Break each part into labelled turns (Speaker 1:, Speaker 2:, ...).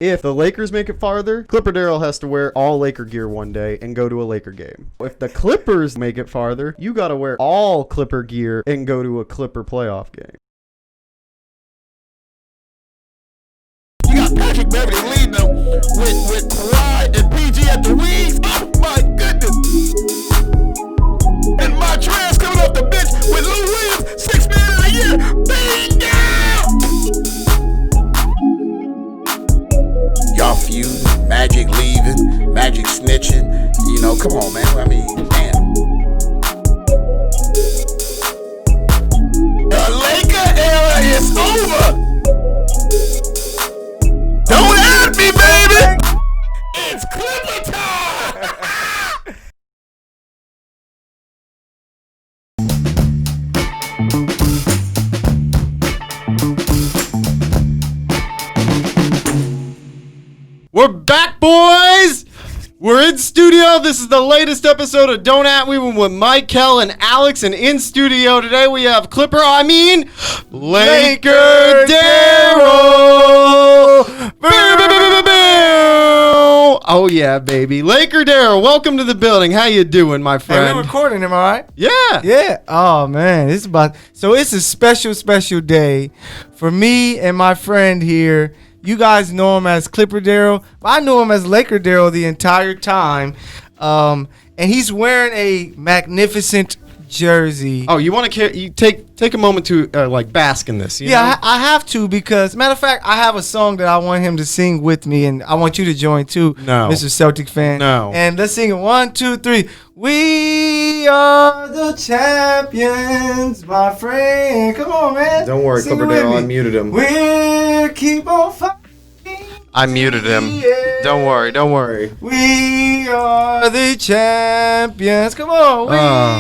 Speaker 1: If the Lakers make it farther, Clipper Darrell has to wear all Laker gear one day and go to a Laker game. If the Clippers make it farther, you got to wear all Clipper gear and go to a Clipper playoff game.
Speaker 2: You got Patrick Beverly leading them with Kawhi and PG at the wings. Oh my goodness! And Montrez coming off the bench with Lou Williams, 6th man of the year. Bingo! Y'all feuding, Magic leaving, Magic snitching. You know, come on, man. I mean, damn. The Laker era is over. Don't at me, baby! It's Clipper time!
Speaker 1: We're back, boys! We're in studio. This is the latest episode of Don't At Me with Mykell and Alex. And in studio today we have Laker Darrell! Oh yeah, baby. Laker Darrell, welcome to the building. How you doing, my friend?
Speaker 3: Hey, we're recording, am I right?
Speaker 1: Yeah.
Speaker 3: Yeah. Oh man, it's a special day for me and my friend here. You guys know him as Clipper Darrell. I knew him as Laker Darrell the entire time. And he's wearing a magnificent jersey.
Speaker 1: Oh, you want to take a moment to bask in this? You know?
Speaker 3: I have to because, matter of fact, I have a song that I want him to sing with me, and I want you to join too,
Speaker 1: No.
Speaker 3: Mr. Celtic fan.
Speaker 1: No.
Speaker 3: And let's sing it. 1, 2, 3. We are the champions, my friend. Come on, man.
Speaker 1: Don't worry,
Speaker 3: Sing it
Speaker 1: Clipper
Speaker 3: with
Speaker 1: Darrell.
Speaker 3: me.
Speaker 1: I muted him.
Speaker 3: We'll keep on fighting.
Speaker 1: I muted him.
Speaker 3: Yeah.
Speaker 1: Don't worry.
Speaker 3: We are the champions. Come on.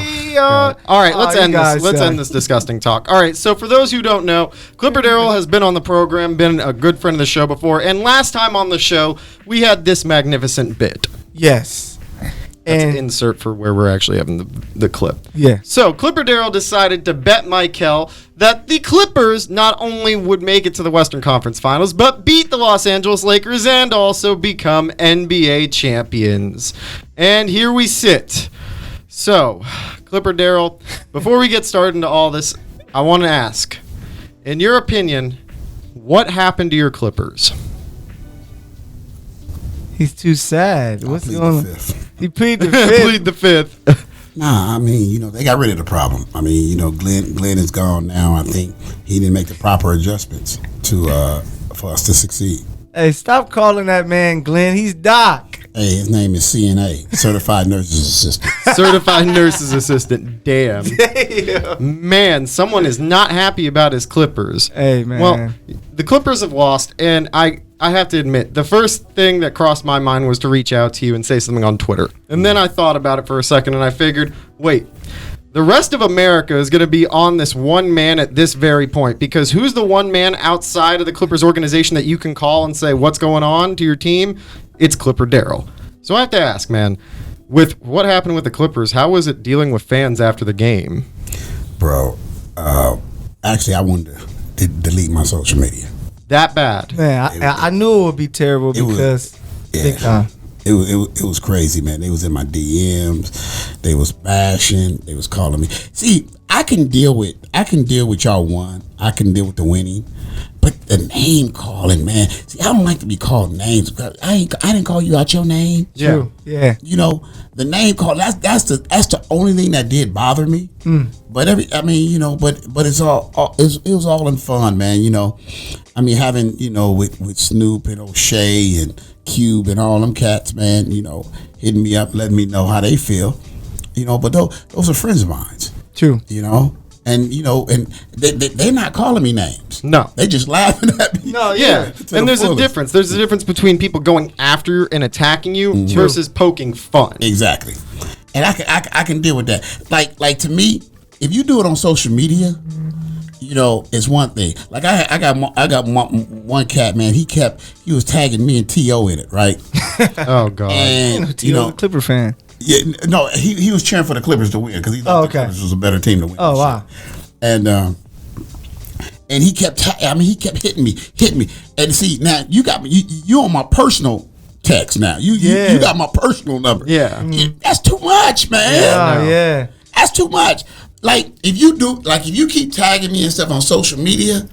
Speaker 3: We are.
Speaker 1: All right, let's
Speaker 3: you
Speaker 1: end
Speaker 3: guys
Speaker 1: this. Let's
Speaker 3: suck.
Speaker 1: end this disgusting talk. All right, so for those who don't know, Clipper Darrell has been on the program, been a good friend of the show before, and last time on the show, we had this magnificent bit.
Speaker 3: Yes.
Speaker 1: Let's
Speaker 3: And
Speaker 1: insert for where we're actually having the clip.
Speaker 3: yeah.
Speaker 1: So Clipper Darrell decided to bet Mykell that the Clippers not only would make it to the Western Conference Finals, but beat the Los Angeles Lakers and also become NBA champions. And here we sit. So, Clipper Darrell, before we get started into all this, I want to ask, in your opinion, what happened to your Clippers?
Speaker 3: He's too sad. What's
Speaker 4: plead
Speaker 3: going on?
Speaker 4: the fifth.
Speaker 3: He plead the fifth.
Speaker 1: Plead the fifth.
Speaker 4: Nah, I mean, they got rid of the problem. I mean, Glenn is gone now. I think he didn't make the proper adjustments for us to succeed.
Speaker 3: Hey, stop calling that man Glenn. He's Doc.
Speaker 4: Hey, his name is CNA, Certified Nurse's Assistant.
Speaker 1: Certified Nurse's Assistant. Damn. Man, someone is not happy about his Clippers.
Speaker 3: Hey, man.
Speaker 1: Well, the Clippers have lost, and I have to admit, the first thing that crossed my mind was to reach out to you and say something on Twitter. And then I thought about it for a second, and I figured, wait, the rest of America is going to be on this one man at this very point, because who's the one man outside of the Clippers organization that you can call and say, what's going on to your team? It's Clipper Darrell. So I have to ask, man, with what happened with the Clippers, how was it dealing with fans after the game?
Speaker 4: Bro, actually, I wanted to delete my social media.
Speaker 1: That bad?
Speaker 3: Man, I knew it would be terrible because big time.
Speaker 4: It was crazy, man. They was in my DMs. They was bashing. They was calling me. See, I can deal with y'all won. I can deal with the winning. But the name calling, man. See, I don't like to be called names. I didn't call you out your name.
Speaker 1: Yeah.
Speaker 3: True. Yeah.
Speaker 4: The name call. That's the only thing that did bother me. But but it's all it was all in fun, man. Having with Snoop and O'Shea and Cube and all them cats, man. Hitting me up, letting me know how they feel. But those are friends of mine.
Speaker 3: True.
Speaker 4: And they're not calling me names.
Speaker 1: No.
Speaker 4: They just laughing at me.
Speaker 1: No, yeah. And there's a difference. There's a difference between people going after you and attacking you versus poking fun.
Speaker 4: Exactly. And I can deal with that. Like to me, if you do it on social media, it's one thing. Like I got one cat, man. He was tagging me and T.O. in it, right?
Speaker 1: Oh God.
Speaker 4: And
Speaker 3: T.O. a Clipper fan.
Speaker 4: Yeah, no, he was cheering for the Clippers to win because he thought the Clippers was a better team to win.
Speaker 3: Oh wow.
Speaker 4: And and he kept hitting me. And see, now you got me. You on my personal text now. You got my personal number.
Speaker 1: Yeah.
Speaker 4: That's too much, man.
Speaker 3: Yeah.
Speaker 4: That's too much. Like if you keep tagging me and stuff on social media,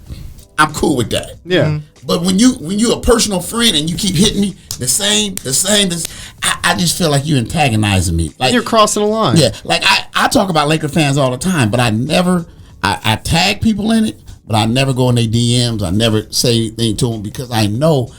Speaker 4: I'm cool with that.
Speaker 1: Yeah.
Speaker 4: But when you a personal friend and you keep hitting me the same, I just feel like you're antagonizing me. Like
Speaker 1: You're crossing a line.
Speaker 4: Yeah. Like I talk about Laker fans all the time, but I tag people in it, but I never go in their DMs. I never say anything to them because I know,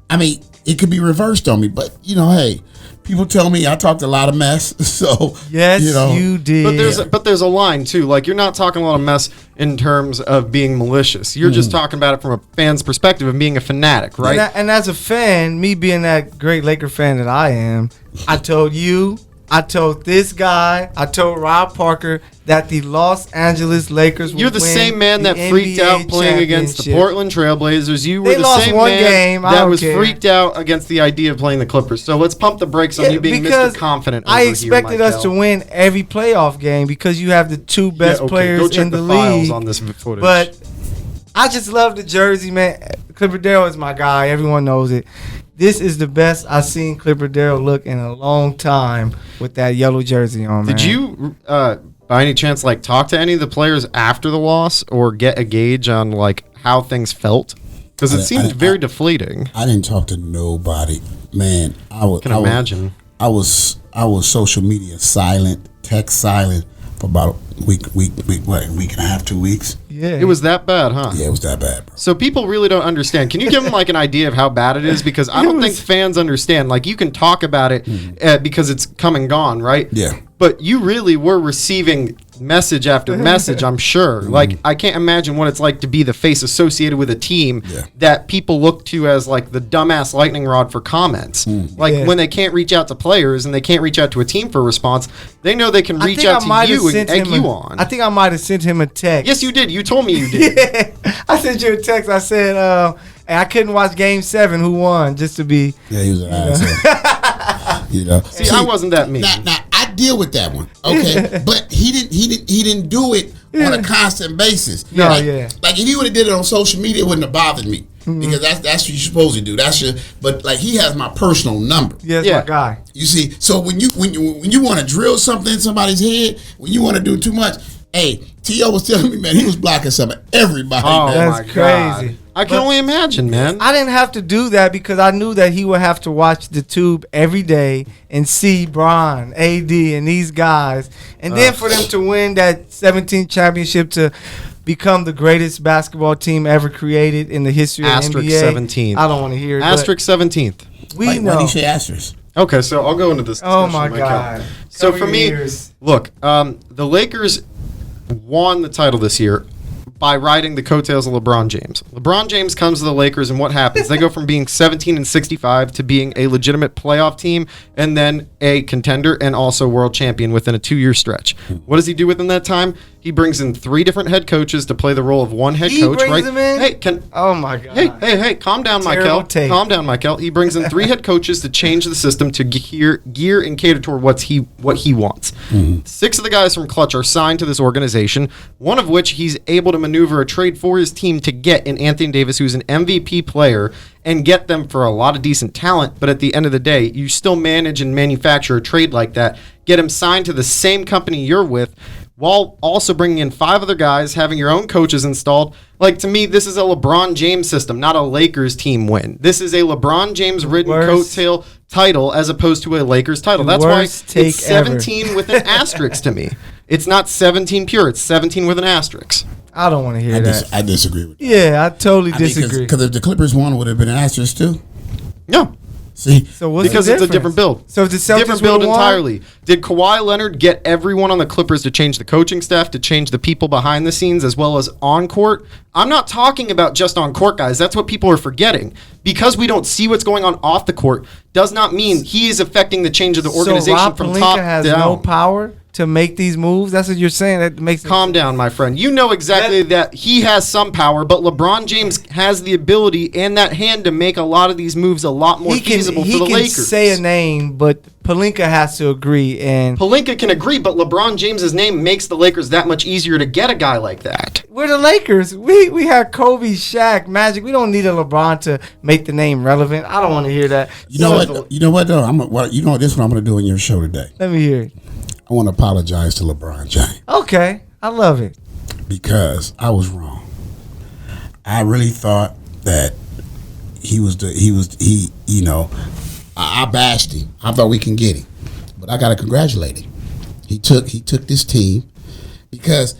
Speaker 4: I mean, it could be reversed on me, but hey, people tell me I talked a lot of mess. So
Speaker 3: yes, you did.
Speaker 1: But there's a line too. Like you're not talking a lot of mess in terms of being malicious. You're just talking about it from a fan's perspective of being a fanatic, right?
Speaker 3: And as a fan, me being that great Laker fan that I am, I told you, I told this guy, I told Rob Parker that the Los Angeles Lakers would
Speaker 1: You're the
Speaker 3: win
Speaker 1: same man that
Speaker 3: the
Speaker 1: freaked
Speaker 3: NBA
Speaker 1: out playing against the
Speaker 3: championship.
Speaker 1: Portland Trailblazers. You were
Speaker 3: They
Speaker 1: the
Speaker 3: lost
Speaker 1: same
Speaker 3: one
Speaker 1: man
Speaker 3: game. I
Speaker 1: that
Speaker 3: don't
Speaker 1: was
Speaker 3: care.
Speaker 1: freaked out against the idea of playing the Clippers. So let's pump the brakes on you being
Speaker 3: because
Speaker 1: Mr. Confident.
Speaker 3: I
Speaker 1: over
Speaker 3: expected
Speaker 1: here,
Speaker 3: us to
Speaker 1: Mykell.
Speaker 3: win every playoff game because you have the two best
Speaker 1: Go
Speaker 3: players
Speaker 1: check
Speaker 3: in the
Speaker 1: files
Speaker 3: league.
Speaker 1: on this footage.
Speaker 3: But I just love the jersey, man. Clipper Darrell is my guy. Everyone knows it. This is the best I've seen Clipper Darrell look in a long time with that yellow jersey on, man.
Speaker 1: Did you, by any chance, talk to any of the players after the loss or get a gauge on, how things felt? Because it seemed very deflating.
Speaker 4: I didn't talk to nobody, man. I
Speaker 1: imagine.
Speaker 4: I was social media silent, text silent for about a week and a half, 2 weeks.
Speaker 3: Yeah.
Speaker 1: It was that bad, huh?
Speaker 4: Yeah, it was that bad, bro.
Speaker 1: So people really don't understand. Can you give them an idea of how bad it is? Because I don't think fans understand. You can talk about it because it's come and gone, right?
Speaker 4: Yeah.
Speaker 1: But you really were receiving message after message, I'm sure. I can't imagine what it's like to be the face associated with a team that people look to as the dumbass lightning rod for comments. When they can't reach out to players and they can't reach out to a team for a response, they know they can reach out to you and egg you on.
Speaker 3: I think I might have sent him a text.
Speaker 1: Yes, you did. You told me you did.
Speaker 3: I sent you a text. I said, I couldn't watch Game 7. Who won? Just to be.
Speaker 4: Yeah, he was an asshole.
Speaker 1: See, I wasn't that mean.
Speaker 4: Now I deal with that one, okay? But he didn't do it on a constant basis.
Speaker 3: No,
Speaker 4: Like if he would have did it on social media, it wouldn't have bothered me because that's what you're supposed to do. But he has my personal number.
Speaker 3: Yes,
Speaker 1: Yeah.
Speaker 3: my guy.
Speaker 4: You see, so when you want to drill something in somebody's head, when you want to do too much, hey, T.O. was telling me, man, he was blocking some of everybody.
Speaker 1: Oh,
Speaker 4: man.
Speaker 3: That's
Speaker 1: my God.
Speaker 3: crazy.
Speaker 1: I can only imagine, man.
Speaker 3: I didn't have to do that because I knew that he would have to watch the tube every day and see Bron, AD, and these guys. And then for them to win that 17th championship to become the greatest basketball team ever created in the history of the
Speaker 1: Asterisk
Speaker 3: NBA.
Speaker 1: 17th.
Speaker 3: I don't want to hear it. but
Speaker 1: Asterisk 17th.
Speaker 3: We
Speaker 4: Why
Speaker 3: know.
Speaker 4: do you say asterisk?
Speaker 1: Okay, so I'll go into this discussion.
Speaker 3: Oh, my
Speaker 1: Mykell.
Speaker 3: God.
Speaker 1: So
Speaker 3: Cover
Speaker 1: for
Speaker 3: your
Speaker 1: me,
Speaker 3: ears.
Speaker 1: look, the Lakers won the title this year by riding the coattails of LeBron James. LeBron James comes to the Lakers, and what happens? They go from being 17-65 to being a legitimate playoff team and then a contender and also world champion within a 2-year stretch. What does he do within that time? He brings in 3 different head coaches to play the role of one head
Speaker 3: He
Speaker 1: coach.
Speaker 3: brings
Speaker 1: Right?
Speaker 3: them in?
Speaker 1: Hey,
Speaker 3: Oh, my God.
Speaker 1: Hey, calm down,
Speaker 3: Terrible
Speaker 1: Mykell.
Speaker 3: take.
Speaker 1: Calm down, Mykell. He brings in 3 head coaches to change the system to gear and cater toward what he wants. 6 of the guys from Clutch are signed to this organization, one of which he's able to maneuver a trade for his team to get in Anthony Davis, who's an MVP player, and get them for a lot of decent talent. But at the end of the day, you still manage and manufacture a trade like that, get him signed to the same company you're with, while also bringing in 5 other guys, having your own coaches installed. To me, this is a LeBron James system, not a Lakers team win. This is a LeBron James ridden coattail title as opposed to a Lakers title. That's why
Speaker 3: worst take
Speaker 1: it's 17 with an asterisk to me. It's not 17 pure. It's 17 with an asterisk.
Speaker 3: I don't want to hear that.
Speaker 4: I disagree with that.
Speaker 3: Yeah, I totally disagree.
Speaker 4: Because if the Clippers won, would have been an asterisk too.
Speaker 1: No.
Speaker 4: See,
Speaker 3: So what's
Speaker 1: Because
Speaker 3: the
Speaker 1: it's a different build.
Speaker 3: So if the Celtics
Speaker 1: different build
Speaker 3: would've won-
Speaker 1: entirely. Did Kawhi Leonard get everyone on the Clippers to change the coaching staff, to change the people behind the scenes as well as on court? I'm not talking about just on court, guys. That's what people are forgetting. Because we don't see what's going on off the court does not mean he is affecting the change of the organization
Speaker 3: so Rob
Speaker 1: from
Speaker 3: Pelinka
Speaker 1: top
Speaker 3: has
Speaker 1: down.
Speaker 3: no power. to make these moves? That's what you're saying. That makes
Speaker 1: Calm down, my friend. You know exactly that he has some power, but LeBron James has the ability and that hand to make a lot of these moves a lot more feasible for the Lakers.
Speaker 3: He can say a name, but Pelinka has to agree. And
Speaker 1: Pelinka can agree, but LeBron James's name makes the Lakers that much easier to get a guy like that.
Speaker 3: we're the Lakers. We had Kobe, Shaq, Magic. We don't need a LeBron to make the name relevant. I don't want to hear that.
Speaker 4: You know what? You know what though? This is what I'm going to do in your show today.
Speaker 3: Let me hear it.
Speaker 4: I want to apologize to LeBron James.
Speaker 3: Okay, I love it.
Speaker 4: Because I was wrong. I really thought that I bashed him. I thought we can get him. But I got to congratulate him. He took this team because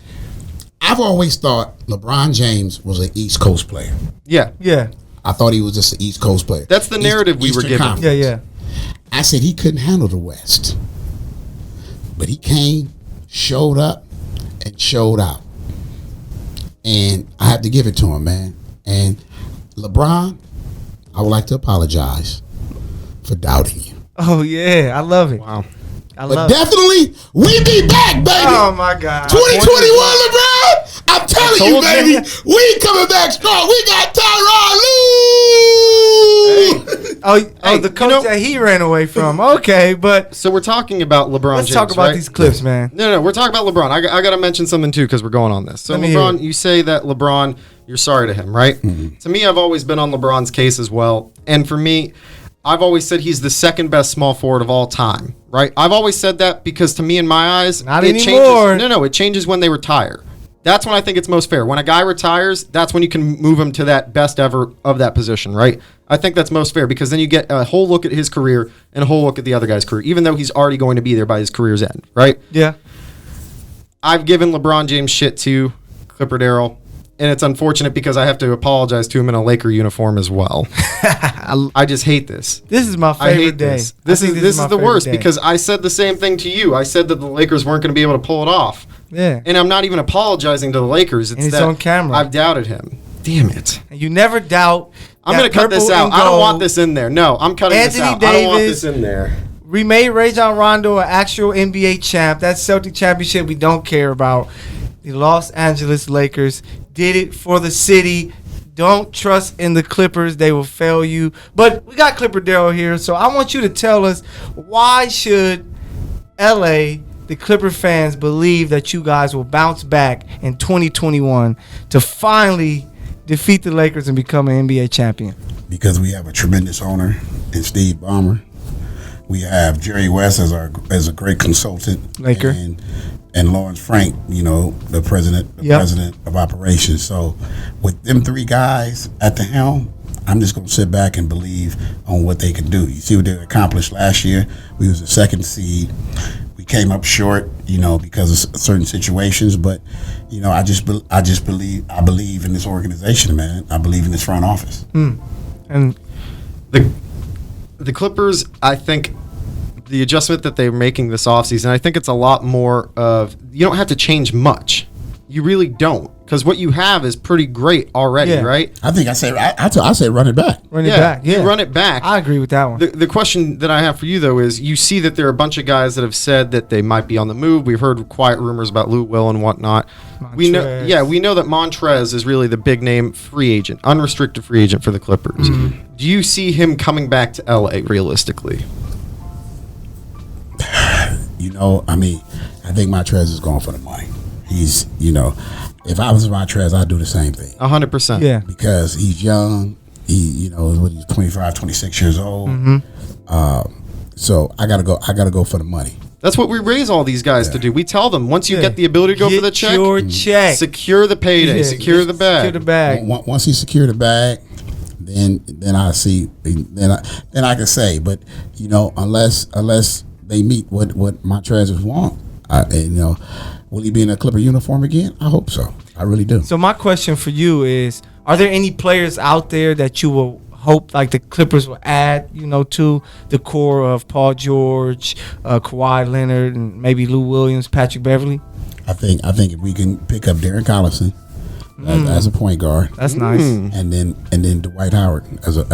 Speaker 4: I've always thought LeBron James was an East Coast player.
Speaker 1: Yeah.
Speaker 3: Yeah.
Speaker 4: I thought he was just an East Coast player.
Speaker 1: That's the narrative we were
Speaker 4: Eastern
Speaker 1: given.
Speaker 4: Conference.
Speaker 3: Yeah.
Speaker 4: I said he couldn't handle the West. But he came, showed up, and showed out. And I have to give it to him, man. And LeBron, I would like to apologize for doubting you.
Speaker 3: Oh yeah, I love it.
Speaker 1: Wow.
Speaker 4: But definitely, we be back, baby.
Speaker 3: Oh my God.
Speaker 4: 2021, LeBron. I'm telling you, baby, we coming back strong. We got Tyronn Lue.
Speaker 3: The coach that he ran away from. Okay, but
Speaker 1: So we're talking about LeBron
Speaker 3: let's
Speaker 1: James,
Speaker 3: talk about
Speaker 1: right?
Speaker 3: these clips, man.
Speaker 1: No, we're talking about LeBron. I got to mention something, too, because we're going on this. So,
Speaker 3: Let me hear
Speaker 1: LeBron,
Speaker 3: it.
Speaker 1: you say that LeBron, you're sorry to him, right?
Speaker 4: Mm-hmm.
Speaker 1: To me, I've always been on LeBron's case as well. And for me, I've always said he's the second best small forward of all time, right? I've always said that because to me, in my eyes,
Speaker 3: Not
Speaker 1: it
Speaker 3: anymore.
Speaker 1: changes. No, it changes when they retire. That's when I think it's most fair. When a guy retires, that's when you can move him to that best ever of that position, right? I think that's most fair because then you get a whole look at his career and a whole look at the other guy's career, even though he's already going to be there by his career's end, right?
Speaker 3: Yeah.
Speaker 1: I've given LeBron James shit too, Clipper Darrell, and it's unfortunate because I have to apologize to him in a Laker uniform as well. I just hate this.
Speaker 3: This is my
Speaker 1: I
Speaker 3: favorite
Speaker 1: hate
Speaker 3: day.
Speaker 1: this. This
Speaker 3: I
Speaker 1: is
Speaker 3: think
Speaker 1: this
Speaker 3: my
Speaker 1: is the
Speaker 3: favorite
Speaker 1: worst
Speaker 3: day.
Speaker 1: because I said the same thing to you. I said that the Lakers weren't going to be able to pull it off.
Speaker 3: Yeah.
Speaker 1: And I'm not even apologizing to the Lakers. It's
Speaker 3: And it's
Speaker 1: that
Speaker 3: on camera.
Speaker 1: I've doubted him. Damn it.
Speaker 3: And you never doubt.
Speaker 1: I'm going to cut this out. I don't want this in there. No, I'm cutting this
Speaker 3: Anthony
Speaker 1: out. I don't want
Speaker 3: Davis.
Speaker 1: this in there.
Speaker 3: We made Rajon Rondo an actual NBA champ. That Celtic championship we don't care about. The Los Angeles Lakers did it for the city. Don't trust in the Clippers. They will fail you. But we got Clipper Darrell here, so I want you to tell us, why should LA, the Clipper fans, believe that you guys will bounce back in 2021 to finally defeat the Lakers and become an NBA champion?
Speaker 4: Because we have a tremendous owner in Steve Ballmer. We have Jerry West as a great consultant.
Speaker 3: Laker.
Speaker 4: And Lawrence Frank, the president of operations. So with them three guys at the helm, I'm just going to sit back and believe on what they can do. You see what they accomplished last year. We was the second seed. We came up short, because of certain situations. But, I believe in this organization, man. I believe in this front office.
Speaker 3: And
Speaker 1: The Clippers, I think the adjustment that they're making this offseason, I think it's a lot more of, you don't have to change much. You really don't. Because what you have is pretty great already, right?
Speaker 4: I think I say run it back.
Speaker 3: run it back. Yeah.
Speaker 1: You run it back.
Speaker 3: I agree with that one.
Speaker 1: The question that I have for you, though, is you see that there are a bunch of guys that have said that they might be on the move. We've heard quiet rumors about Lou Will and whatnot. We know that Montrez is really the big name free agent, unrestricted free agent for the Clippers.
Speaker 3: Mm-hmm.
Speaker 1: Do you see him coming back to LA realistically?
Speaker 4: I think Montrez is going for the money. He's, if I was Montrez, I'd do the same thing.
Speaker 1: 100%.
Speaker 3: Yeah.
Speaker 4: Because he's young. He's 25, 26 years old. So I gotta go for the money.
Speaker 1: That's what we raise all these guys to do. We tell them, once you get the ability to go for the check,
Speaker 3: your check.
Speaker 1: secure the payday, secure the bag.
Speaker 3: Secure the bag.
Speaker 4: Once he secured the bag, then I see. Then I can say, but unless they meet what Montrez want, will he be in a Clipper uniform again? I hope so. I really do.
Speaker 3: So my question for you is, are there any players out there that you will hope like the Clippers will add, to the core of Paul George, Kawhi Leonard, and maybe Lou Williams, Patrick Beverly?
Speaker 4: I think if we can pick up Darren Collison as a point guard,
Speaker 3: That's nice.
Speaker 4: and then Dwight Howard as a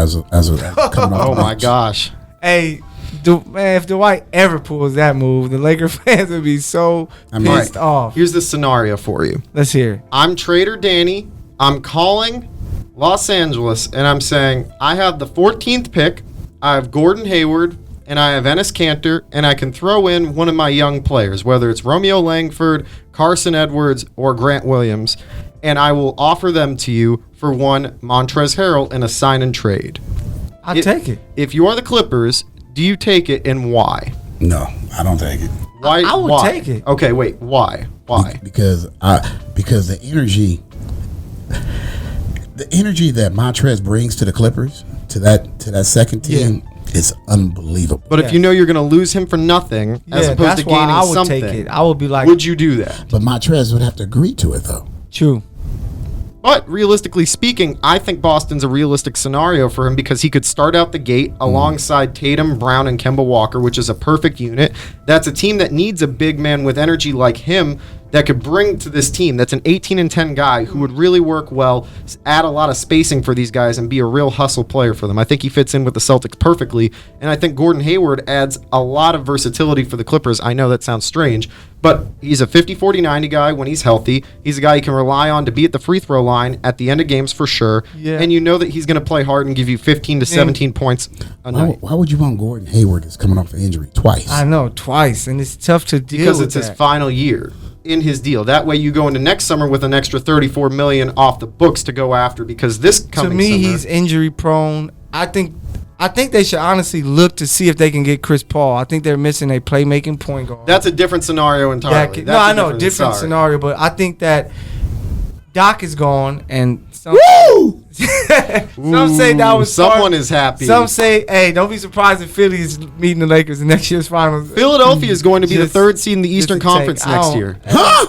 Speaker 4: coming off
Speaker 1: Oh
Speaker 4: the
Speaker 1: my
Speaker 4: bench.
Speaker 1: gosh.
Speaker 3: Hey, if Dwight ever pulls that move, the Laker fans would be so pissed off.
Speaker 1: Here's the scenario for you.
Speaker 3: Let's hear it.
Speaker 1: I'm Trader Danny. I'm calling Los Angeles, and I'm saying I have the 14th pick. I have Gordon Hayward, and I have Enes Kanter, and I can throw in one of my young players, whether it's Romeo Langford, Carson Edwards, or Grant Williams, and I will offer them to you for one Montrezl Harrell in a sign and trade.
Speaker 3: I'll take it.
Speaker 1: If you are the Clippers, do you take it, and why?
Speaker 4: No, I don't take it.
Speaker 1: Why?
Speaker 3: I would take it.
Speaker 1: Okay, wait. Why? Why?
Speaker 4: Because the energy that Montrezl brings to the Clippers, to that second team, is unbelievable.
Speaker 1: But if you know you're going to lose him for nothing, as opposed to gaining
Speaker 3: I would
Speaker 1: something,
Speaker 3: take it. I would be like,
Speaker 1: would you do that?
Speaker 4: But Montrezl would have to agree to it, though.
Speaker 3: True.
Speaker 1: But realistically speaking, I think Boston's a realistic scenario for him because he could start out the gate alongside Tatum, Brown, and Kemba Walker, which is a perfect unit. That's a team that needs a big man with energy like him that could bring to this team. That's an 18-10 guy who would really work well, add a lot of spacing for these guys, and be a real hustle player for them. I think he fits in with the Celtics perfectly, and I think Gordon Hayward adds a lot of versatility for the Clippers. I know that sounds strange, but he's a 50-40-90 guy when he's healthy. He's a guy you can rely on to be at the free throw line at the end of games for sure, and you know that he's going to play hard and give you 15 to 17 points a night.
Speaker 4: Why would you want Gordon Hayward that's coming off an injury twice?
Speaker 3: I know, twice, and it's tough to deal
Speaker 1: because
Speaker 3: with
Speaker 1: it's his final year in his deal. That way you go into next summer with an extra $34 million off the books to go after, because this coming
Speaker 3: to me
Speaker 1: summer,
Speaker 3: he's injury prone. I think they should honestly look to see if they can get Chris Paul. I think they're missing a playmaking point guard.
Speaker 1: that's a different scenario entirely.
Speaker 3: I know, different scenario, but I think that Doc is gone, and some say that was
Speaker 1: someone is happy.
Speaker 3: Some say, hey, don't be surprised if Philly is meeting the Lakers in next year's finals.
Speaker 1: Philadelphia is going to be the third seed in the Eastern Conference next year.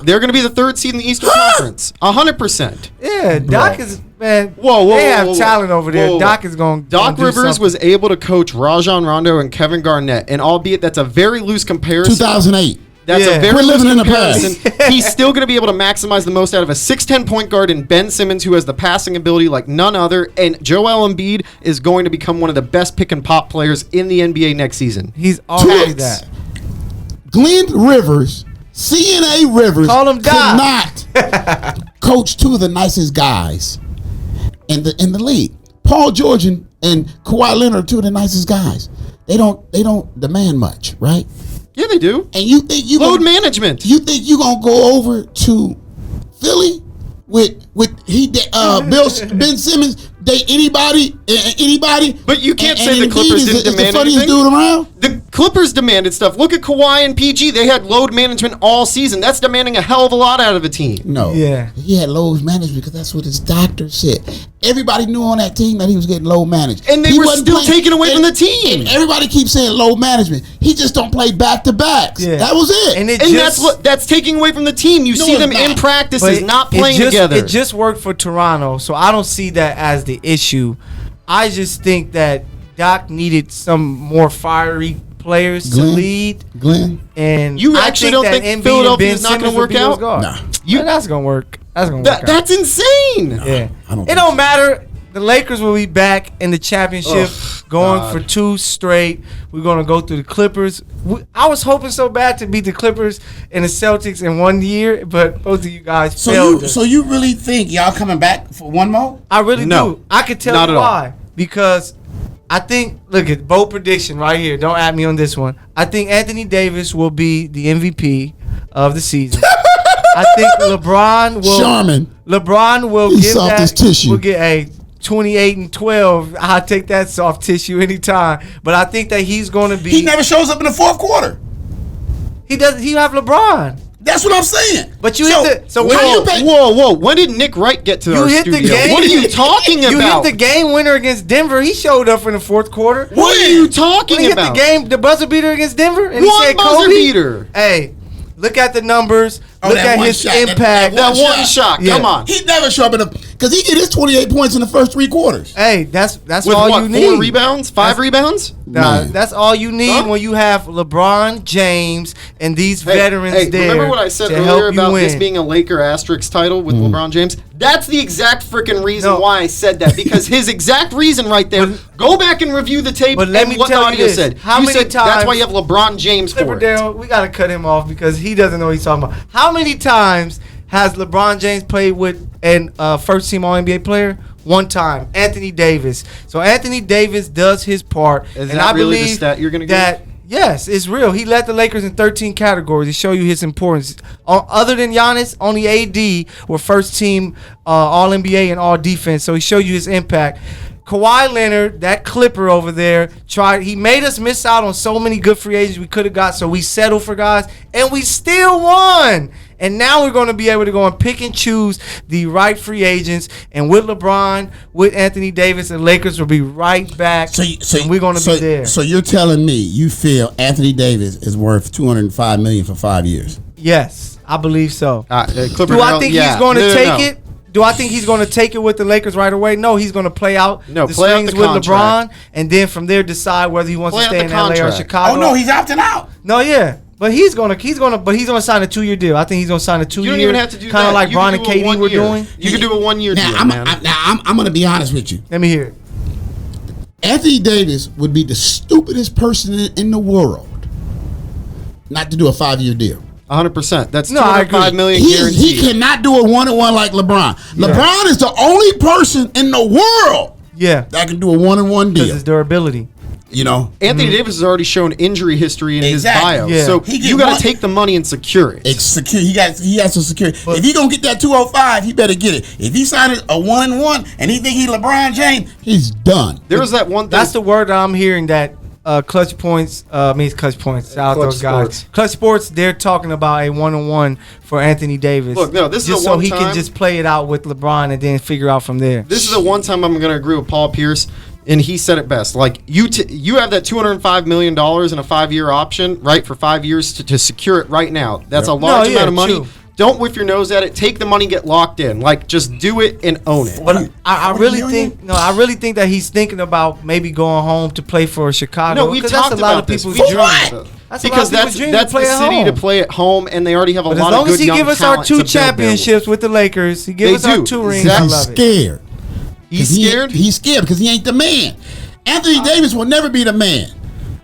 Speaker 1: They're going to be the third seed in the Eastern Conference. 100%.
Speaker 3: Yeah, Doc is, man.
Speaker 1: Whoa,
Speaker 3: they have talent over there. Doc is going.
Speaker 1: Doc Rivers was able to coach Rajon Rondo and Kevin Garnett, and albeit that's a very loose comparison.
Speaker 4: 2008.
Speaker 1: That's a very
Speaker 4: We're living
Speaker 1: loose
Speaker 4: in the
Speaker 1: comparison.
Speaker 4: past.
Speaker 1: He's still going to be able to maximize the most out of a 6'10" point guard in Ben Simmons, who has the passing ability like none other. And Joel Embiid is going to become one of the best pick and pop players in the NBA next season.
Speaker 3: He's already that.
Speaker 4: Glenn Rivers, CNA Rivers,
Speaker 3: Call him Doc.
Speaker 4: could not coach two of the nicest guys in the league. Paul George and Kawhi Leonard are two of the nicest guys. They don't demand much, right?
Speaker 1: Yeah, they do.
Speaker 4: And you think
Speaker 1: load management?
Speaker 4: You think you gonna go over to Philly with Ben Simmons? Date anybody?
Speaker 1: But you can't say
Speaker 4: and
Speaker 1: the Clippers didn't
Speaker 4: is the
Speaker 1: demand
Speaker 4: funniest
Speaker 1: anything.
Speaker 4: dude around.
Speaker 1: The Clippers demanded stuff. Look at Kawhi and PG. They had load management all season. That's demanding a hell of a lot out of a team.
Speaker 4: No.
Speaker 3: Yeah.
Speaker 4: He had load management because that's what his doctor said. Everybody knew on that team that he was getting load managed.
Speaker 1: And they were still taken away from the team.
Speaker 4: And everybody keeps saying load management. He just don't play back-to-backs. Yeah. That was it.
Speaker 3: And
Speaker 1: that's taking away from the team. You see them in practices not playing together.
Speaker 3: It just worked for Toronto, so I don't see that as the issue. I just think that Doc needed some more fiery players to lead. And
Speaker 1: you actually don't think Philadelphia is not going to work out?
Speaker 4: Nah.
Speaker 3: That's going to work.
Speaker 1: That's insane.
Speaker 4: No,
Speaker 3: yeah.
Speaker 4: It
Speaker 3: don't matter. The Lakers will be back in the championship for 2 straight. We're going to go through the Clippers. I was hoping so bad to beat the Clippers and the Celtics in 1 year, but both of you guys failed.
Speaker 4: So you really think y'all coming back for one more?
Speaker 3: I really do. I could tell you why. Because I think, look at bold prediction right here. Don't at me on this one. I think Anthony Davis will be the MVP of the season. I think LeBron will
Speaker 4: give that tissue.
Speaker 3: Will get a 28 and 12. I'll take that soft tissue anytime. But I think that he's going to be.
Speaker 4: He never shows up in the fourth quarter.
Speaker 3: He doesn't. He have LeBron.
Speaker 4: That's what I'm saying.
Speaker 3: But you hit the. So
Speaker 1: whoa! When did Nick Wright get to our studio?
Speaker 3: The game.
Speaker 1: What are you talking about?
Speaker 3: You hit the game winner against Denver. He showed up in the fourth quarter.
Speaker 1: What are you talking
Speaker 3: about? He hit the buzzer beater against Denver. And
Speaker 1: one
Speaker 3: he said,
Speaker 1: buzzer
Speaker 3: Kobe?
Speaker 1: Beater.
Speaker 3: Hey. Look at the numbers. Look at his impact.
Speaker 1: That one shot.
Speaker 4: Yeah.
Speaker 1: Come on.
Speaker 4: He never showed up in the. Because he get his 28 points in the first 3 quarters.
Speaker 3: Hey, that's
Speaker 1: With
Speaker 3: all
Speaker 1: what,
Speaker 3: you need.
Speaker 1: 4 rebounds? 5 rebounds?
Speaker 4: Man.
Speaker 3: That's all you need
Speaker 1: Huh?
Speaker 3: when you have LeBron James and these veterans
Speaker 1: hey,
Speaker 3: there.
Speaker 1: remember what I said
Speaker 3: to
Speaker 1: earlier
Speaker 3: help you
Speaker 1: about
Speaker 3: win.
Speaker 1: this being a Laker asterisk title with LeBron James? That's the exact freaking reason
Speaker 3: No.
Speaker 1: why I said that. Because his exact reason right there, go back and review the tape
Speaker 3: But let
Speaker 1: and
Speaker 3: me
Speaker 1: what the
Speaker 3: tell you
Speaker 1: audio
Speaker 3: this.
Speaker 1: said.
Speaker 3: How
Speaker 1: You
Speaker 3: many
Speaker 1: said that's why
Speaker 3: times-
Speaker 1: you have LeBron James for
Speaker 3: Clipper
Speaker 1: it.
Speaker 3: Darrell, we got to cut him off because he doesn't know what he's talking about. How many times has LeBron James played with an first team All NBA player? One time, Anthony Davis. So Anthony Davis does his part,
Speaker 1: Is
Speaker 3: and
Speaker 1: that
Speaker 3: I
Speaker 1: really the
Speaker 3: believe
Speaker 1: stat you're gonna give?
Speaker 3: that yes, it's real. He led the Lakers in 13 categories to show you his importance. Other than Giannis, only AD were first team All NBA and All Defense. So he showed you his impact. Kawhi Leonard, that Clipper over there, he made us miss out on so many good free agents we could have got, so we settled for guys, and we still won. And now we're going to be able to go and pick and choose the right free agents. And with LeBron, with Anthony Davis, the Lakers will be right back. And we're going to be there.
Speaker 4: So you're telling me you feel Anthony Davis is worth $205 million for 5 years?
Speaker 3: Yes, I believe so.
Speaker 1: Clipper
Speaker 3: Do I
Speaker 1: Darrell,
Speaker 3: think
Speaker 1: yeah.
Speaker 3: he's going to
Speaker 1: No,
Speaker 3: take
Speaker 1: no.
Speaker 3: it? Do I think he's going to take it with the Lakers right away? No, he's going to play out
Speaker 1: No,
Speaker 3: the
Speaker 1: play out
Speaker 3: strings
Speaker 1: the
Speaker 3: with
Speaker 1: contract.
Speaker 3: LeBron, and then from there decide whether he wants
Speaker 1: Play
Speaker 3: to
Speaker 1: out
Speaker 3: stay
Speaker 1: the
Speaker 3: in LA or
Speaker 1: contract.
Speaker 3: Chicago.
Speaker 4: Oh no, he's opting out.
Speaker 3: No, yeah. But he's gonna sign a 2-year deal. I think he's gonna sign a 2-year.
Speaker 1: You don't even have to do that.
Speaker 3: Kind of like
Speaker 1: You
Speaker 3: Bron
Speaker 1: can
Speaker 3: and
Speaker 1: do a
Speaker 3: KD
Speaker 1: 1
Speaker 3: were
Speaker 1: year.
Speaker 3: doing.
Speaker 1: You can do a 1-year deal, man.
Speaker 4: I'm going to be honest with you.
Speaker 3: Let me hear it.
Speaker 4: Anthony Davis would be the stupidest person in the world not to do a 5-year deal.
Speaker 1: 100%. That's
Speaker 3: No, I agree.
Speaker 1: $205 million
Speaker 4: He
Speaker 1: guaranteed.
Speaker 4: cannot do a 1-on-1 like LeBron. LeBron is the only person in the world
Speaker 3: Yeah,
Speaker 4: that can do a 1-on-1
Speaker 3: because
Speaker 4: deal.
Speaker 3: his durability.
Speaker 4: You know,
Speaker 1: Anthony Davis has already shown injury history in his
Speaker 4: Exactly.
Speaker 1: bio.
Speaker 3: Yeah.
Speaker 1: So
Speaker 4: He get
Speaker 1: you got
Speaker 4: one-
Speaker 1: to take the money and secure it.
Speaker 4: it's secure. He has to secure. If he gonna get that 205, he better get it. If he signed a 1-on-1 and he think he LeBron James, he's done.
Speaker 1: There was that one thing.
Speaker 3: That's the word that I'm hearing that ClutchPoints means ClutchPoints. Shout out
Speaker 1: Clutch
Speaker 3: those guys.
Speaker 1: Sports.
Speaker 3: Clutch Sports. They're talking about a 1-on-1 for Anthony Davis.
Speaker 1: Look, no, this is
Speaker 3: just
Speaker 1: a
Speaker 3: so he
Speaker 1: one-time-
Speaker 3: can just play it out with LeBron and then figure out from there.
Speaker 1: This is the one time I'm going to agree with Paul Pierce, and he said it best. Like, you have that $205 million in a 5-year option, right, for 5 years to secure it right now. That's a large
Speaker 3: No, yeah,
Speaker 1: amount of money.
Speaker 3: true.
Speaker 1: Don't whiff your nose at it. Take the money, get locked in. Like, just do it and own it.
Speaker 3: But I
Speaker 4: 40
Speaker 3: really
Speaker 4: million?
Speaker 3: think I really think that he's thinking about maybe going home to play for Chicago.
Speaker 1: No, we
Speaker 3: 'cause
Speaker 1: talked
Speaker 3: that's a lot
Speaker 1: about
Speaker 3: of
Speaker 1: this.
Speaker 3: people's
Speaker 1: We
Speaker 3: dream.
Speaker 1: talked about it.
Speaker 3: That's a lot
Speaker 1: Because
Speaker 3: of people's dream to
Speaker 1: that's
Speaker 3: play
Speaker 1: the
Speaker 3: at
Speaker 1: city
Speaker 3: home.
Speaker 1: to play at home, and they already have a
Speaker 3: But
Speaker 1: lot
Speaker 3: as
Speaker 1: of
Speaker 3: long
Speaker 1: good
Speaker 3: as he
Speaker 1: young
Speaker 3: give us our
Speaker 1: talent to
Speaker 3: 2
Speaker 1: build there
Speaker 3: championships with the Lakers, he give
Speaker 1: They
Speaker 3: us our
Speaker 1: do.
Speaker 3: 2 rings.
Speaker 1: Exactly.
Speaker 3: I
Speaker 4: He's
Speaker 3: love it.
Speaker 4: scared.
Speaker 1: He's
Speaker 4: 'Cause
Speaker 1: scared.
Speaker 4: He's scared because he ain't the man. Anthony Davis will never be the man.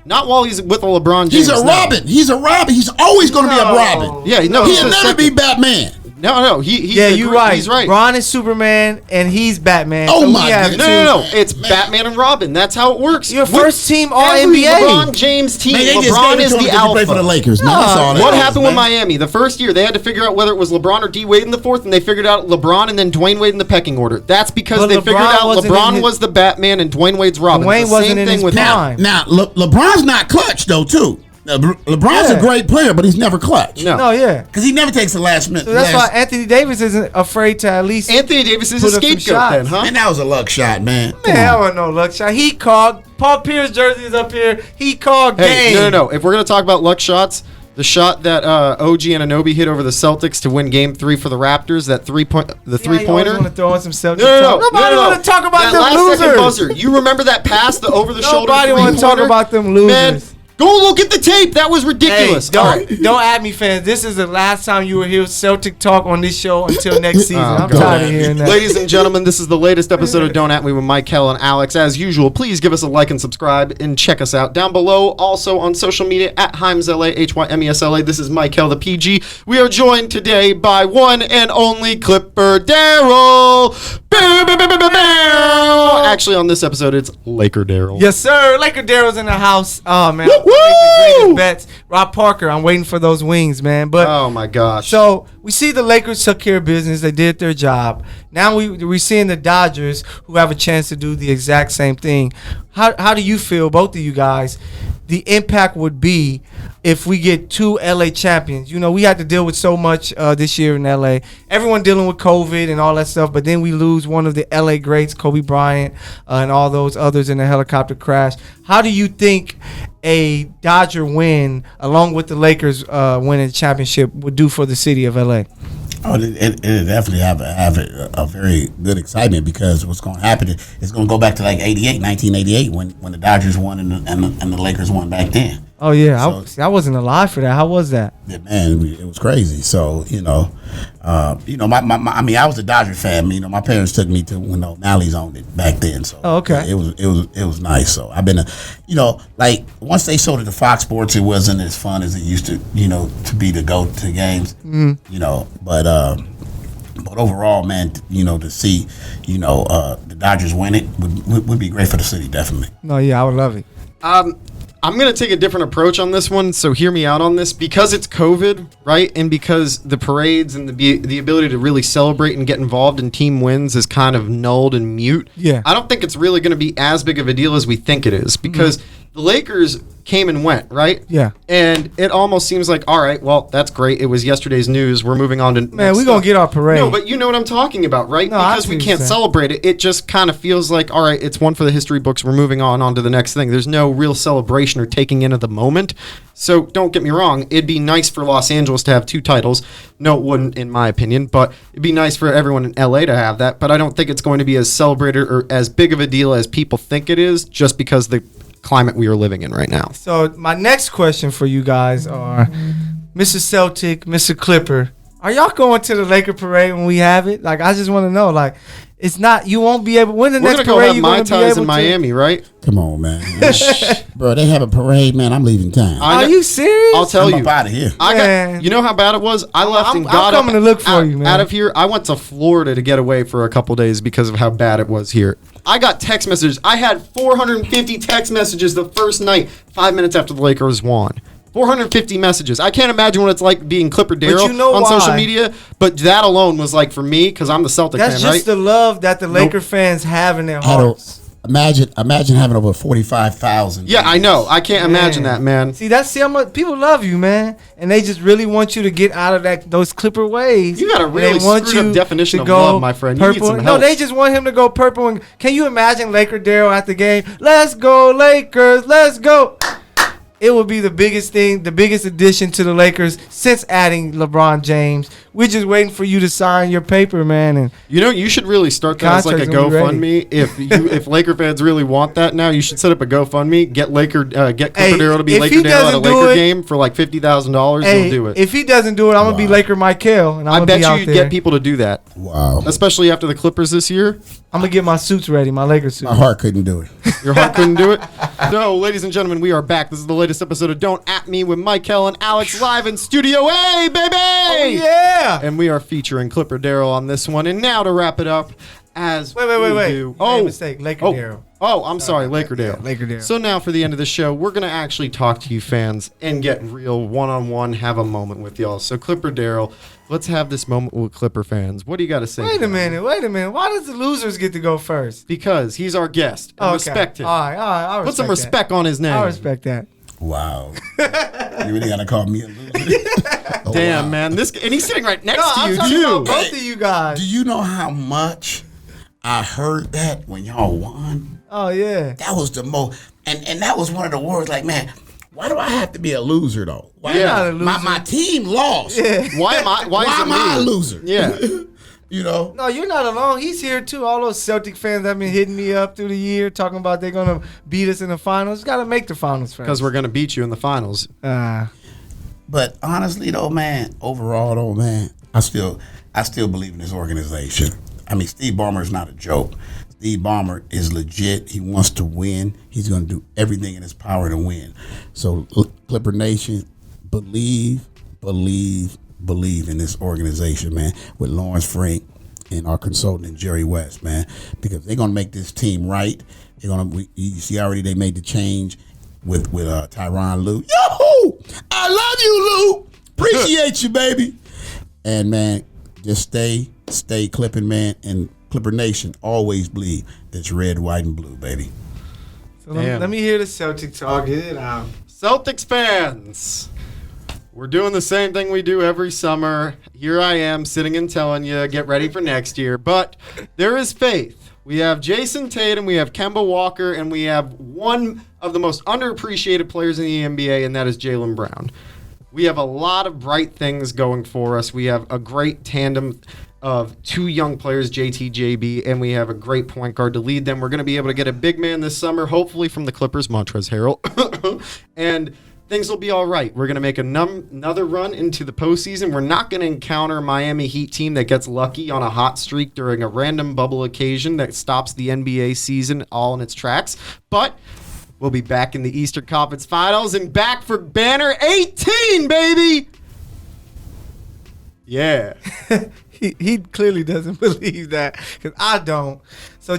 Speaker 1: Not while he's with a LeBron James.
Speaker 4: He's a
Speaker 1: no.
Speaker 4: Robin. He's a Robin. He's always going to be a Robin.
Speaker 1: Yeah, no, he's
Speaker 4: He'll
Speaker 1: a
Speaker 4: never
Speaker 1: second.
Speaker 4: be Batman.
Speaker 1: No, he's
Speaker 3: Yeah, you're right.
Speaker 1: He's right.
Speaker 3: Bron is Superman and he's Batman.
Speaker 4: Oh
Speaker 3: So we
Speaker 4: my
Speaker 3: have
Speaker 4: goodness.
Speaker 1: No.
Speaker 3: two-
Speaker 1: It's Batman and Robin. That's how it works.
Speaker 3: Your
Speaker 1: With
Speaker 3: first team All
Speaker 1: every
Speaker 3: NBA.
Speaker 1: LeBron James team.
Speaker 4: Man, they just
Speaker 1: LeBron
Speaker 4: gave it
Speaker 1: is
Speaker 4: to him
Speaker 1: the
Speaker 4: because he played for the
Speaker 1: alpha.
Speaker 4: Lakers. Man, that's all that
Speaker 1: What
Speaker 4: is,
Speaker 1: happened with
Speaker 4: man.
Speaker 1: Miami? The first year, they had to figure out whether it was LeBron or D Wade in the fourth, and they figured out LeBron and then Dwayne Wade in the pecking order. That's because
Speaker 3: But
Speaker 1: they figured
Speaker 3: LeBron
Speaker 1: out
Speaker 3: wasn't in
Speaker 1: LeBron
Speaker 3: his-
Speaker 1: was the Batman and Dwayne Wade's Robin.
Speaker 3: Dwayne
Speaker 1: It's the
Speaker 3: wasn't
Speaker 1: same
Speaker 3: in
Speaker 1: thing
Speaker 3: his
Speaker 1: with
Speaker 3: prime.
Speaker 4: Now, LeBron's not clutch though, too. LeBron's
Speaker 3: Yeah.
Speaker 4: a great player, but he's never clutch.
Speaker 1: No.
Speaker 3: No, yeah.
Speaker 4: Because he never takes the last minute.
Speaker 3: So that's why Anthony Davis isn't afraid to at least.
Speaker 1: Anthony Davis is a
Speaker 3: Put up some
Speaker 1: scapegoat
Speaker 3: shots.
Speaker 1: then, huh?
Speaker 4: Man, that was a luck shot, man. Come
Speaker 3: Man, that
Speaker 4: on.
Speaker 3: wasn't no luck shot. He called. Paul Pierce jersey is up here. He called
Speaker 1: Hey,
Speaker 3: game.
Speaker 1: no. If we're going to talk about luck shots, the shot that OG Anunoby hit over the Celtics to win Game 3 for the Raptors, that
Speaker 3: You
Speaker 1: three-pointer.
Speaker 3: want to throw in some Celtics
Speaker 1: No.
Speaker 3: talk. Nobody
Speaker 1: no.
Speaker 3: want to talk about
Speaker 1: that
Speaker 3: them
Speaker 1: last second
Speaker 3: losers.
Speaker 1: buzzer. You remember that pass, the over-the-shoulder
Speaker 3: Nobody wanna talk
Speaker 1: three-pointer?
Speaker 3: about them losers.
Speaker 1: Man, go look at the tape. That was
Speaker 3: Hey,
Speaker 1: ridiculous.
Speaker 3: don't
Speaker 1: All right.
Speaker 3: don't add me, fans. This is the last time you will hear Celtic talk on this show until next season. I'm
Speaker 1: God.
Speaker 3: tired of hearing that.
Speaker 1: Ladies and gentlemen, this is the latest episode of Don't At Me with Mykell and Alex. As usual, please give us a like and subscribe and check us out down below. Also on social media at HymesLA, HYMESLA. This is Mykell the PG. We are joined today by one and only Clipper Darrell. Actually, on this episode, it's Laker Darrell.
Speaker 3: Yes, sir. Laker Darrell's in the house. Oh man,
Speaker 1: Woo,
Speaker 3: I'm gonna make the
Speaker 1: woo!
Speaker 3: greatest bets. Rob Parker, I'm waiting for those wings, man. But
Speaker 1: Oh my gosh.
Speaker 3: so we see the Lakers took care of business. They did their job. Now we're seeing the Dodgers who have a chance to do the exact same thing. How do you feel, both of you guys, the impact would be if we get 2 LA champions? You know, we had to deal with so much this year in LA. Everyone dealing with COVID and all that stuff, but then we lose one of the LA greats, Kobe Bryant, and all those others in the helicopter crash. How do you think a Dodger win, along with the Lakers winning the championship, would do for the city of LA?
Speaker 4: Oh, it definitely have a very good excitement because what's going to happen is it's going to go back to like 1988 when the Dodgers won and the Lakers won back then.
Speaker 3: Oh yeah, I wasn't alive for that. How was that?
Speaker 4: Yeah, man, it was crazy. So I was a Dodger fan. My parents took me to when O'Malley's owned it back then. So
Speaker 3: okay,
Speaker 4: it was nice. So I've been like once they sold it to Fox Sports, it wasn't as fun as it used to to be to go to games. But overall, man, to see the Dodgers win it would be great for the city, definitely.
Speaker 3: No, yeah, I would love it.
Speaker 1: I'm going to take a different approach on this one, so hear me out on this. Because it's COVID, right, and because the parades and the ability to really celebrate and get involved in team wins is kind of nulled and mute, I don't think it's really going to be as big of a deal as we think it is, because the Lakers came and went, right?
Speaker 3: Yeah.
Speaker 1: And it almost seems like, all right, well, that's great. It was yesterday's news. We're moving on to
Speaker 3: Man, we're going to get our parade.
Speaker 1: No, but you know what I'm talking about, right?
Speaker 3: No,
Speaker 1: because we can't celebrate it. It just kind of feels like, all right, it's one for the history books. We're moving on to the next thing. There's no real celebration or taking in of the moment. So don't get me wrong. It'd be nice for Los Angeles to have 2 titles. No, it wouldn't, in my opinion. But it'd be nice for everyone in LA to have that. But I don't think it's going to be as celebrated or as big of a deal as people think it is, just because the climate we are living in right now.
Speaker 3: So my next question for you guys are, Mr. Celtic, Mr. Clipper, are y'all going to the Laker parade when we have it? Like, I just want to know. Like, it's not, you won't be able. When the next parade you going to be able to? We're going to go have Mai Tais
Speaker 1: in Miami, right?
Speaker 4: Come on, man. Bro, they have a parade, man. I'm leaving town.
Speaker 3: Are you serious?
Speaker 1: I'll tell you.
Speaker 4: I'm out of here.
Speaker 1: You know how bad it was? I left and got
Speaker 3: I'm coming to look for you, man.
Speaker 1: Out of here. I went to Florida to get away for a couple days because of how bad it was here. I got text messages. I had 450 text messages the first night, 5 minutes after the Lakers won. 450 messages. I can't imagine what it's like being Clipper Darrell on social media, but that alone was like, for me, because I'm the Celtic fan, right?
Speaker 3: That's just the love that the Laker fans have in their hearts.
Speaker 4: Imagine having over 45,000.
Speaker 1: Yeah, I know. I can't imagine that, man.
Speaker 3: See how much people love you, man, and they just really want you to get out of those Clipper ways.
Speaker 1: You got a really screwed up definition of love, my friend. You need some help.
Speaker 3: No, they just want him to go purple. And can you imagine Laker Darrell at the game? Let's go Lakers, let's go. It would be the biggest thing, the biggest addition to the Lakers since adding LeBron James. We're just waiting for you to sign your paper, man. And
Speaker 1: you should really start that as like a GoFundMe. If Laker fans really want that now, you should set up a GoFundMe. Get Clipper Darrell to be Laker Darrell at a Laker game for like $50,000. He'll do it.
Speaker 3: If he doesn't do it, I'm gonna be Laker Mykell, and I bet
Speaker 1: you'd get people to do that.
Speaker 4: Wow.
Speaker 1: Especially after the Clippers this year.
Speaker 3: I'm gonna get my suits ready, my Laker suits.
Speaker 4: My heart couldn't do it.
Speaker 1: Your heart couldn't do it? No, ladies and gentlemen, we are back. This is the latest episode of Don't At Me with Mykell and Alex live in Studio A, baby!
Speaker 3: Oh, yeah!
Speaker 1: And we are featuring Clipper Darrell on this one. And now to wrap it up, as
Speaker 3: wait.
Speaker 1: Oh,
Speaker 3: mistake. Laker Darrell.
Speaker 1: Oh, I'm sorry, Laker Darrell.
Speaker 3: Laker Darrell.
Speaker 1: So now for the end of the show, we're going to actually talk to you fans and get real one-on-one, have a moment with y'all. So Clipper Darrell, let's have this moment with Clipper fans. What do you got to say?
Speaker 3: Wait a minute. Why does the losers get to go first?
Speaker 1: Because he's our guest. And respect him.
Speaker 3: All right.
Speaker 1: Put some respect on his name.
Speaker 3: I respect that.
Speaker 4: Wow. You really got to call me a loser?
Speaker 1: Damn, man. And he's sitting right next to you, too.
Speaker 3: About both of you guys.
Speaker 4: Do you know how much I heard that when y'all won?
Speaker 3: Oh, yeah.
Speaker 4: That was the most. And that was one of the words like, man, why do I have to be a loser, though?
Speaker 3: Why not a loser?
Speaker 4: My team lost.
Speaker 3: Yeah.
Speaker 1: Why am I
Speaker 4: a loser?
Speaker 1: Yeah.
Speaker 3: No, you're not alone. He's here too. All those Celtic fans have been hitting me up through the year, talking about they're gonna beat us in the finals. Got to make the finals first.
Speaker 1: Because we're gonna beat you in the finals.
Speaker 4: But honestly, though, man, overall, though, man, I still believe in this organization. I mean, Steve Ballmer is not a joke. Steve Ballmer is legit. He wants to win. He's gonna do everything in his power to win. So, Clipper Nation, believe in this organization, man, with Lawrence Frank and our consultant Jerry West, man, because they're gonna make this team right. You see already they made the change with Tyronn Lue. Yahoo! I love you, Lou. Appreciate you, baby. And man, just stay clipping, man, and Clipper Nation always bleed. That's red, white, and blue, baby.
Speaker 3: So let me hear the Celtic talk. Get it out.
Speaker 1: Celtics fans. We're doing the same thing we do every summer. Here I am sitting and telling you, get ready for next year. But there is faith. We have Jason Tatum, we have Kemba Walker, and we have one of the most underappreciated players in the NBA, and that is Jaylen Brown. We have a lot of bright things going for us. We have a great tandem of 2 young players, JT, JB, and we have a great point guard to lead them. We're going to be able to get a big man this summer, hopefully from the Clippers, Montrezl Harrell. And things will be all right. We're going to make another run into the postseason. We're not going to encounter a Miami Heat team that gets lucky on a hot streak during a random bubble occasion that stops the NBA season all in its tracks. But we'll be back in the Eastern Conference Finals and back for banner 18, baby! Yeah.
Speaker 3: He clearly doesn't believe that because I don't. So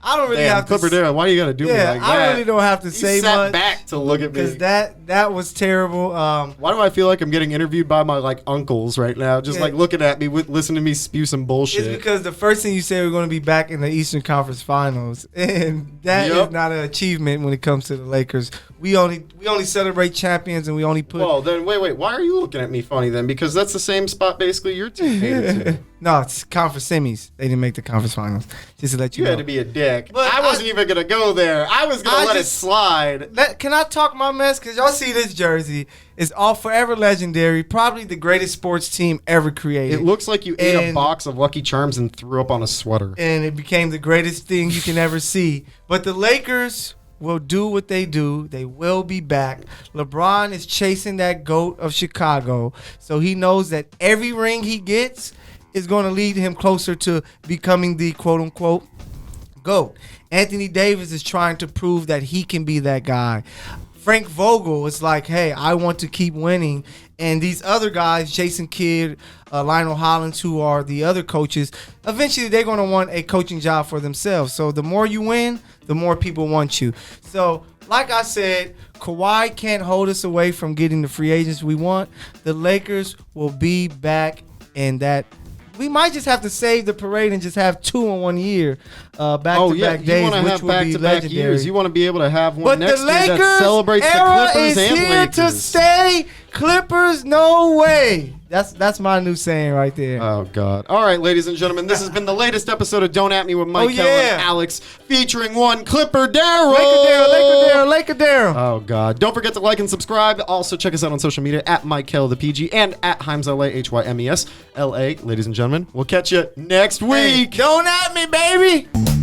Speaker 3: I don't really have to.
Speaker 1: Clipper Darrell, why you got to do me like that?
Speaker 3: I really don't have to say
Speaker 1: sat
Speaker 3: much.
Speaker 1: Back to look at me
Speaker 3: because that was terrible.
Speaker 1: Why do I feel like I'm getting interviewed by my uncles right now, just looking at me, listening to me spew some bullshit?
Speaker 3: It's because the first thing you said we're going to be back in the Eastern Conference Finals, and that is not an achievement when it comes to the Lakers. We only celebrate champions, and we only put.
Speaker 1: Well, then wait. Why are you looking at me funny then? Because that's the same spot basically your team made it to.
Speaker 3: No, it's conference semis. They didn't make the conference finals. Just to let you know.
Speaker 1: You had to be a dick. But I wasn't even going to go there. I was going to let it slide.
Speaker 3: Can I talk my mess? Because y'all see this jersey. It's all forever legendary. Probably the greatest sports team ever created.
Speaker 1: It looks like you ate a box of Lucky Charms and threw up on a sweater.
Speaker 3: And it became the greatest thing you can ever see. But the Lakers will do what they do. They will be back. LeBron is chasing that GOAT of Chicago. So he knows that every ring he gets is going to lead him closer to becoming the quote-unquote GOAT. Anthony Davis is trying to prove that he can be that guy. Frank Vogel is like, hey, I want to keep winning. And these other guys, Jason Kidd, Lionel Hollins, who are the other coaches, eventually they're going to want a coaching job for themselves. So the more you win, the more people want you. So like I said, Kawhi can't hold us away from getting the free agents we want. The Lakers will be back, and that we might just have to save the parade and just have 2 in 1 year, back-to-back days, which would be legendary.
Speaker 1: Years. You want to be able to have one
Speaker 3: but
Speaker 1: next
Speaker 3: the
Speaker 1: year that celebrates the Clippers and
Speaker 3: here
Speaker 1: Lakers.
Speaker 3: To stay. Clippers, no way. That's my new saying right there.
Speaker 1: Oh, God. All right, ladies and gentlemen, this has been the latest episode of Don't At Me with Mykell and Alex, featuring one Clipper Darrell.
Speaker 3: Laker Darrell.
Speaker 1: Oh, God. Don't forget to like and subscribe. Also, check us out on social media at Mykell the PG and at HymesLA, HYMES LA. Ladies and gentlemen, we'll catch you next week.
Speaker 3: Hey, don't at me, baby.